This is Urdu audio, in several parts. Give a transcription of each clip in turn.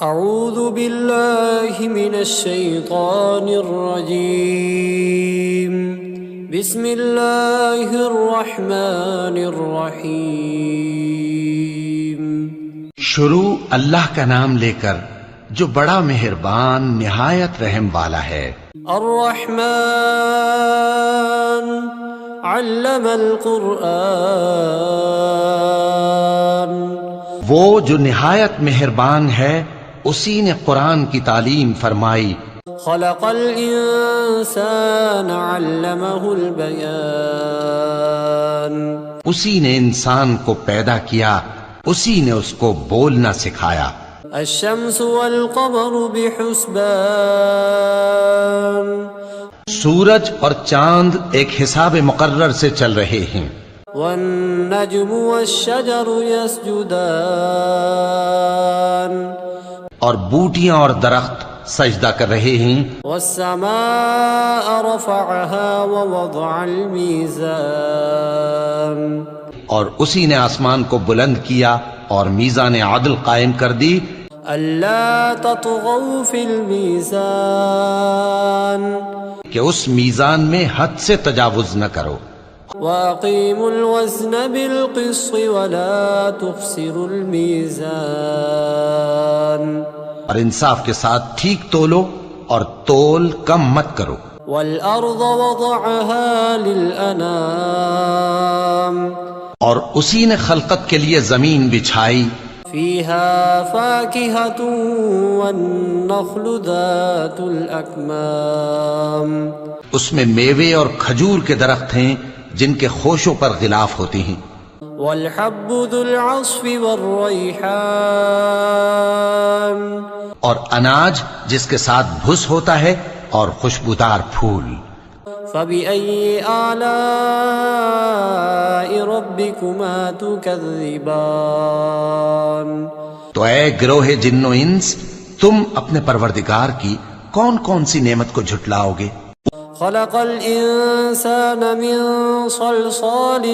اعوذ باللہ من الشیطان الرجیم بسم اللہ الرحمن الرحیم۔ شروع اللہ کا نام لے کر جو بڑا مہربان نہایت رحم والا ہے۔ الرحمن علم القرآن، وہ جو نہایت مہربان ہے اسی نے قرآن کی تعلیم فرمائی۔ خلق الانسان علمہ البیان، اسی نے انسان کو پیدا کیا، اسی نے اس کو بولنا سکھایا۔ الشمس والقمر بحسبان، سورج اور چاند ایک حساب مقرر سے چل رہے ہیں۔ والنجم والشجر يسجدان، اور بوٹیاں اور درخت سجدہ کر رہے ہیں۔ والسماء رفعها ووضع الميزان، اور اسی نے آسمان کو بلند کیا اور میزان عدل قائم کر دی۔ ألا تطغوا في الميزان، کہ اس میزان میں حد سے تجاوز نہ کرو۔ وأقيموا الوزن بالقسط ولا تخسروا الميزان، اور انصاف کے ساتھ ٹھیک تولو اور تول کم مت کرو۔ والأرض وضعها للأنام، اور اسی نے خلقت کے لیے زمین بچھائی۔ فيها فاكهة والنخل ذات الأكمام، اس میں میوے اور کھجور کے درخت ہیں جن کے خوشوں پر غلاف ہوتی ہیں۔ والحب ذو العصف والريحان، اور اناج جس کے ساتھ بھس ہوتا ہے اور خوشبودار پھول۔ فبأي آلاء ربكما تكذبان، تو اے گروہ جن و انس، تم اپنے پروردگار کی کون کون سی نعمت کو جھٹلاؤ گے؟ خلق الإنسان من صلصال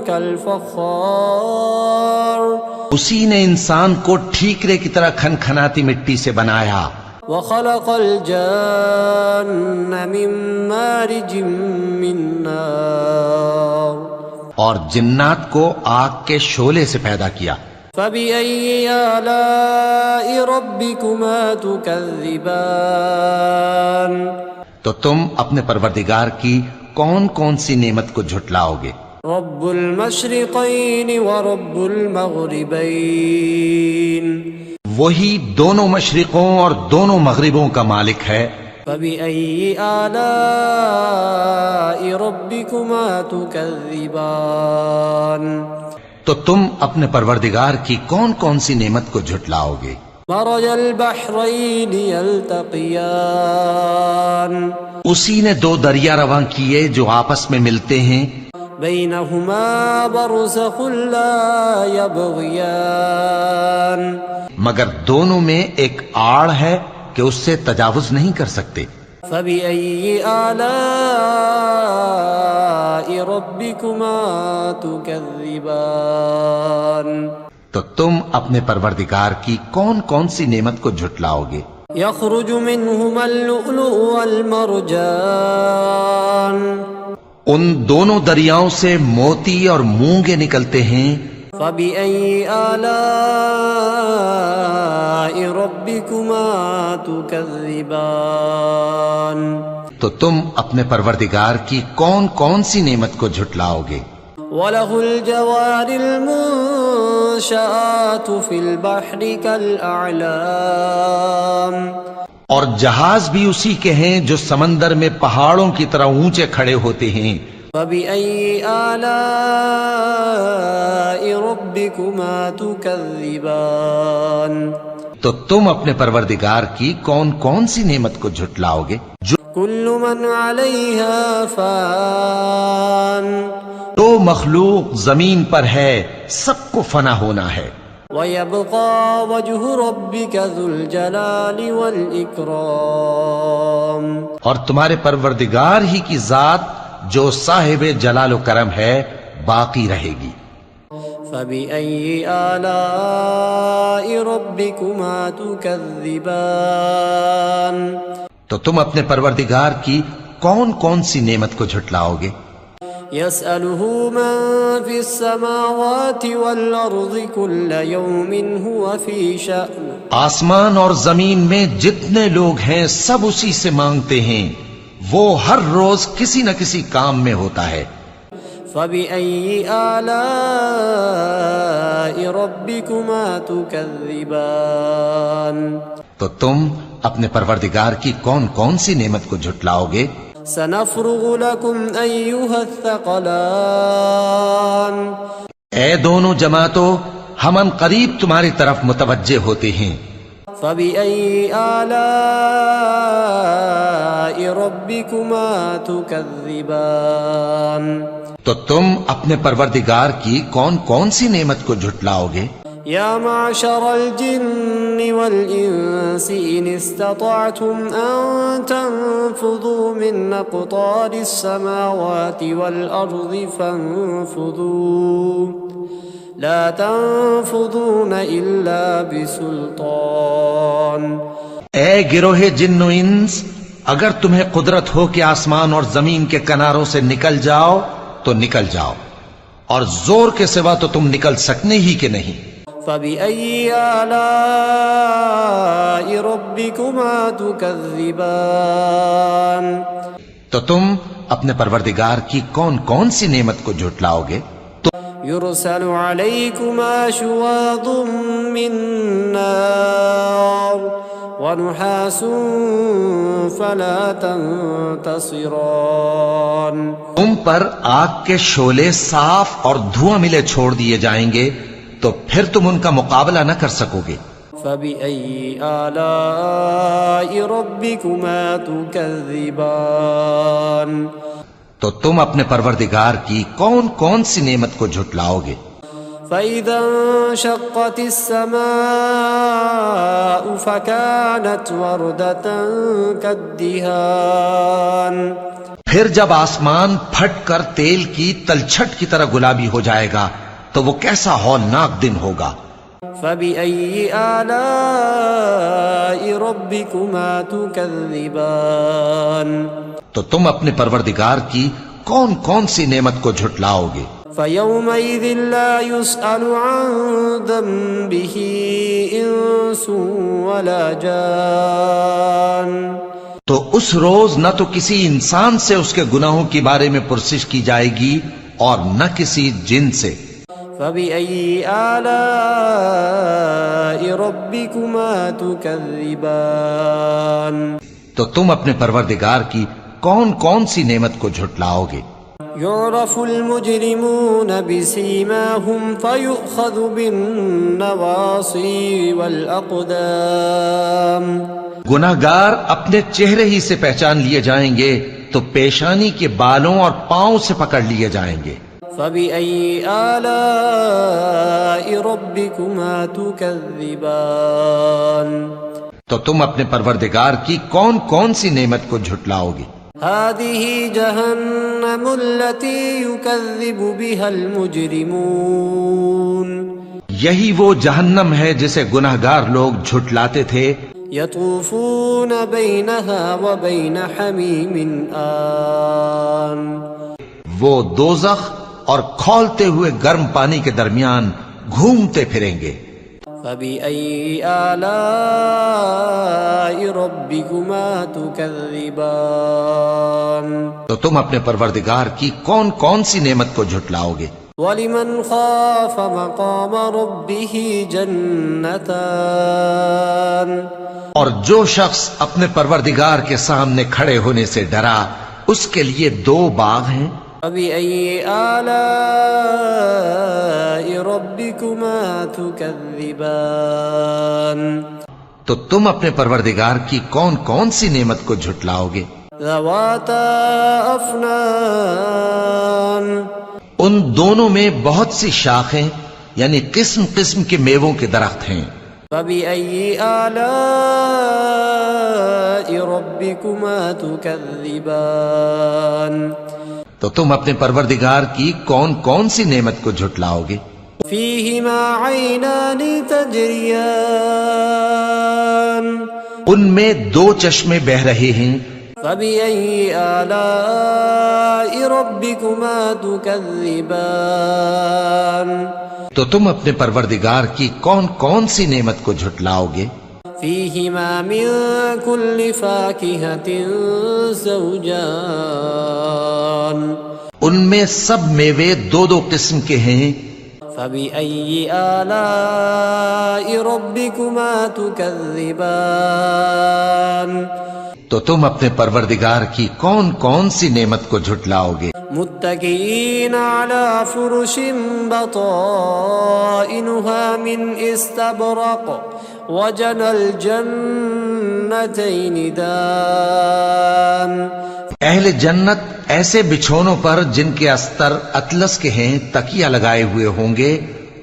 كالفخار، اسی نے انسان کو ٹھیکرے کی طرح کھنکھناتی مٹی سے بنایا۔ وخلق الجان من مارج من نار، اور جنات کو آگ کے شعلے سے پیدا کیا۔ فبأي آلاء ربكما تكذبان، تو تم اپنے پروردگار کی کون کون سی نعمت کو جھٹلاؤ گے؟ رب المشرقین ورب المغربین، وہی دونوں مشرقوں اور دونوں مغربوں کا مالک ہے۔ فبأي آلاء ربكما تكذبان، تو تم اپنے پروردگار کی کون کون سی نعمت کو جھٹلاؤ گے؟ مرج البحرین یلتقیان، اسی نے دو دریا رواں کیے جو آپس میں ملتے ہیں۔ بینہما برزخ لا یبغیان، مگر دونوں میں ایک آڑ ہے کہ اس سے تجاوز نہیں کر سکتے۔ فبأي آلاء ربكما تكذبان، تو تم اپنے پروردگار کی کون کون سی نعمت کو جھٹلاؤ گے؟ يخرج منهما اللؤلؤ والمرجان، ان دونوں دریاؤں سے موتی اور مونگے نکلتے ہیں۔ فبأي آلاء ربكما تكذبان، تو تم اپنے پروردگار کی کون کون سی نعمت کو جھٹلاؤ گے؟ وله الجوار المنشآت في البحر كالأعلام، اور جہاز بھی اسی کے ہیں جو سمندر میں پہاڑوں کی طرح اونچے کھڑے ہوتے ہیں۔ فبأي آلاء ربكما تكذبان، تو تم اپنے پروردگار کی کون کون سی نعمت کو جھٹلاؤ گے؟ جو كل من عليها فان، تو مخلوق زمین پر ہے سب کو فنا ہونا ہے۔ ويبقى وجه ربك ذو الجلال والإكرام، اور تمہارے پروردگار ہی کی ذات جو صاحب جلال و کرم ہے باقی رہے گی۔ فبأي آلاء ربكما تكذبان تو تم اپنے پروردگار کی کون کون سی نعمت کو جھٹلاؤ گے؟ يسأله من في السماوات والأرض كل يوم هو في شأن آسمان اور زمین میں جتنے لوگ ہیں سب اسی سے مانگتے ہیں، وہ ہر روز کسی نہ کسی کام میں ہوتا ہے۔ فبأي آلاء ربكما تكذبان تو تم اپنے پروردگار کی کون کون سی نعمت کو جھٹلاؤ گے؟ سنفرغ لكم أيها الثقلان اے دونوں جماعتوں، ہم ان قریب تمہاری طرف متوجہ ہوتے ہیں۔ فبأي آلاء ربكما تكذبان تو تم اپنے پروردگار کی کون کون سی نعمت کو جھٹلاؤ گے؟ يا معشر الجن والإنس إن استطعتم أن تنفذوا من أقطار السماوات والأرض فانفذوا لا تنفذون إلا بسلطان اے گروہ جن و انس، اگر تمہیں قدرت ہو کہ آسمان اور زمین کے کناروں سے نکل جاؤ تو نکل جاؤ، اور زور کے سوا تو تم نکل سکنے ہی کہ نہیں۔ فبأي آلاء ربكما تكذبان تو تم اپنے پروردگار کی کون کون سی نعمت کو جھٹلاؤ گے؟ يرسل عليكما شواظ من نار ونحاس فلا تنتصران تم پر آگ کے شعلے صاف اور دھواں ملے چھوڑ دیے جائیں گے تو پھر تم ان کا مقابلہ نہ کر سکو گے۔ فبأي آلاء ربكما تكذبان تو تم اپنے پروردگار کی کون کون سی نعمت کو جھٹلاؤ گے؟ فإذا انشقت السماء فكانت وردة كالدهان پھر جب آسمان پھٹ کر تیل کی تلچھٹ کی طرح گلابی ہو جائے گا تو وہ کیسا ہولناک دن ہوگا۔ فبأي آلاء ربكما تكذبان تو تم اپنے پروردگار کی کون کون سی نعمت کو جھٹلاؤ گے؟ فيومئذ لا يسأل عن ذنبه إنس ولا جان تو اس روز نہ تو کسی انسان سے اس کے گناہوں کے بارے میں پرسش کی جائے گی اور نہ کسی جن سے۔ فبأي آلاء ربكما تكذبان تو تم اپنے پروردگار کی کون کون سی نعمت کو جھٹلاؤ گے؟ يعرف المجرمون بسيماهم فيؤخذ بالنواصي والأقدام گناہگار اپنے چہرے ہی سے پہچان لیے جائیں گے تو پیشانی کے بالوں اور پاؤں سے پکڑ لیے جائیں گے۔ فبأي آلاء ربكما تكذبان تو تم اپنے پروردگار کی کون کون سی نعمت کو جھٹلاؤ گے؟ هذه جهنم التي يكذب بها المجرمون یہی وہ جہنم ہے جسے گناہگار لوگ جھٹلاتے تھے۔ يطوفون بينها وبين حميم آن وہ دوزخ اور کھولتے ہوئے گرم پانی کے درمیان گھومتے پھریں گے۔ فبأي آلاء ربكما تكذبان تو تم اپنے پروردگار کی کون کون سی نعمت کو جھٹلاؤ گے؟ ولمن خاف مقام ربه جنتان اور جو شخص اپنے پروردگار کے سامنے کھڑے ہونے سے ڈرا اس کے لیے دو باغ ہیں۔ فبأي آلاء ربكما تكذبان تو تم اپنے پروردگار کی کون کون سی نعمت کو جھٹلاؤ گے؟ ذواتا افنان ان دونوں میں بہت سی شاخیں یعنی قسم قسم کے میووں کے درخت ہیں۔ فبأي آلاء ربكما تكذبان تو تم اپنے پروردگار کی کون کون سی نعمت کو جھٹلاؤ گے؟ فيهما عينان تجريان ان میں دو چشمے بہ رہے ہیں. فبأي آلاء ربكما تكذبان تو تم اپنے پروردگار کی کون کون سی نعمت کو جھٹلاؤ گے؟ فيهما من كل فاكهة زوجان ان میں سب میوے دو دو قسم کے ہیں. فبأي آلاء ربكما تكذبان تو تم اپنے پروردگار کی کون کون سی نعمت کو جھٹلاؤ گے؟ متكئين على فرش بطائنها من استبرق وجنى الجنتين دان اہل جنت ایسے بچھونوں پر جن کے استر اطلس کے ہیں تکیہ لگائے ہوئے ہوں گے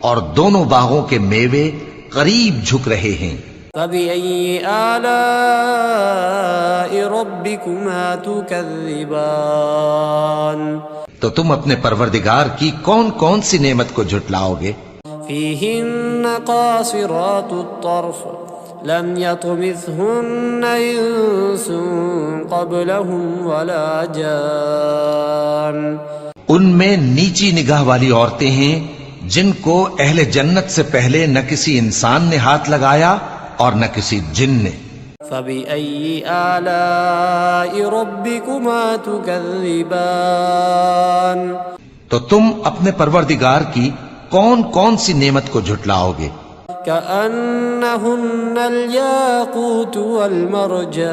اور دونوں باغوں کے میوے قریب جھک رہے ہیں. فبأي آلاء ربكما تكذبان تو تم اپنے پروردگار کی کون کون سی نعمت کو جھٹلاؤ گے؟ فيهن قاصرات الطرف لم يطمثهن انس قبلهم ولا جان ان میں نیچی نگاہ والی عورتیں ہیں جن کو اہل جنت سے پہلے نہ کسی انسان نے ہاتھ لگایا اور نہ کسی جن نے. فبأي آلاء ربكما تكذبان تو تم اپنے پروردگار کی کون کون سی نعمت کو جھٹلاؤ گے؟ كأنهن الياقوت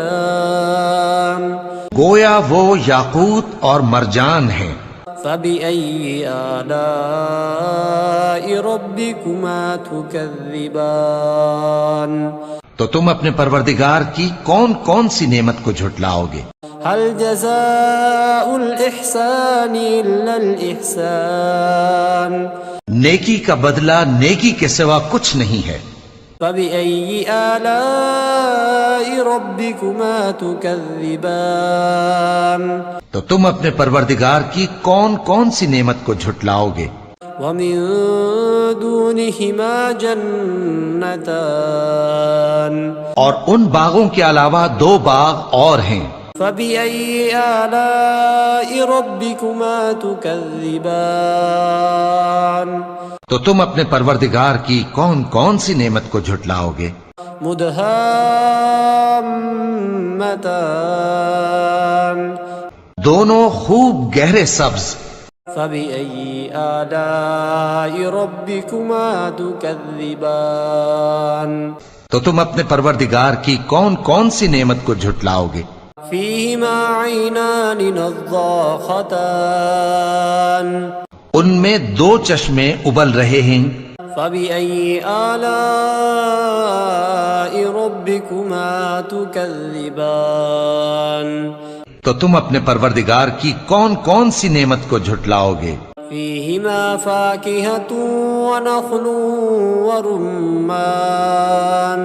والمرجان گویا وہ یاقوت اور مرجان ہیں. فبأي آلاء ربكما تكذبان تو تم اپنے پروردگار کی کون کون سی نعمت کو جھٹلاؤ گے؟ هل جزاء الإحسان إلا الإحسان نیکی کا بدلہ نیکی کے سوا کچھ نہیں ہے. فبأي آلاء ربكما تكذبان تو تم اپنے پروردگار کی کون کون سی نعمت کو جھٹلاؤ گے؟ ومن دونهما جنتان اور ان باغوں کے علاوہ دو باغ اور ہیں. فبأي آلاء ربكما تكذبان تو تم اپنے پروردگار کی کون کون سی نعمت کو جھٹلاؤ گے؟ مدهامتان دونوں خوب گہرے سبز. فبأي آلاء ربكما تكذبان تو تم اپنے پروردگار کی کون کون سی نعمت کو جھٹلاؤ گے؟ فيهما عينان نضاختان ان میں دو چشمے ابل رہے ہیں. فبأي آلاء ربكما تكذبان تو تم اپنے پروردگار کی کون کون سی نعمت کو جھٹلاؤ گے؟ فيهما فاكهة ونخل ورمان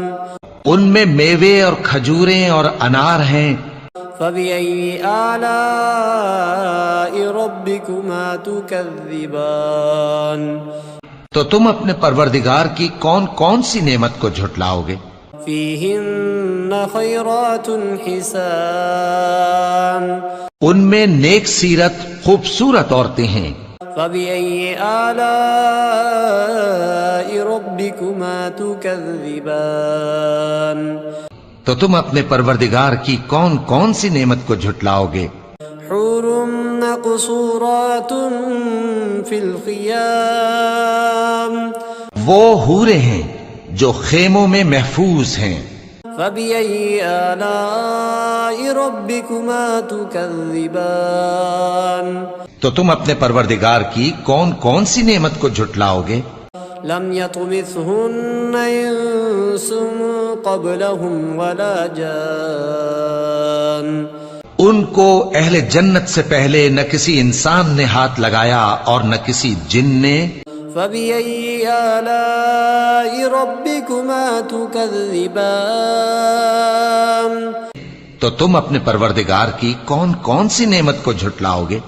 ان میں میوے اور کھجوریں اور انار ہیں. فبأي آلاء ربكما تكذبان تو تم اپنے پروردگار کی کون کون سی نعمت کو جھٹلاؤ گے؟ فيهن خيرات حسان ان میں نیک سیرت خوبصورت عورتیں ہیں. فبأي آلاء ربكما تكذبان تو تم اپنے پروردگار کی کون کون سی نعمت کو جھٹلاؤ گے؟ حور مقصورات في الخيام وہ حوریں ہیں جو خیموں میں محفوظ ہیں. فبأي آلاء ربكما تكذبان تو تم اپنے پروردگار کی کون کون سی نعمت کو جھٹلاؤ گے؟ لم يطمثهن انس قبلهم ولا جان ان کو اہل جنت سے پہلے نہ کسی انسان نے ہاتھ لگایا اور نہ کسی جن نے. فبأي آلاء ربكما تكذبان تو تم اپنے پروردگار کی کون کون سی نعمت کو جھٹلاؤ گے؟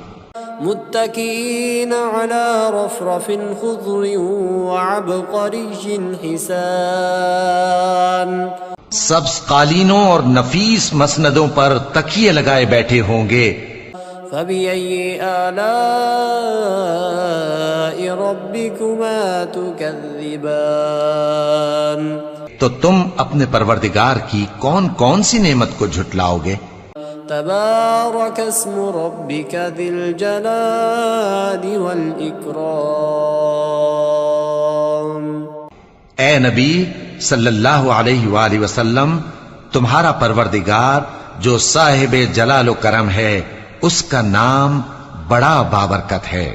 متكئين على رفرف خضر وعبقري حسان سبز قالینوں اور نفیس مسندوں پر تکیے لگائے بیٹھے ہوں گے. فبأي آلاء ربكما تكذبان تو تم اپنے پروردگار کی کون کون سی نعمت کو جھٹلاؤ گے؟ تبارك اسم ربك ذي الجلال والإكرام. اے نبی صلی اللہ علیہ وآلہ وسلم، تمہارا پروردگار جو صاحب جلال و کرم ہے، اس کا نام بڑا بابرکت ہے.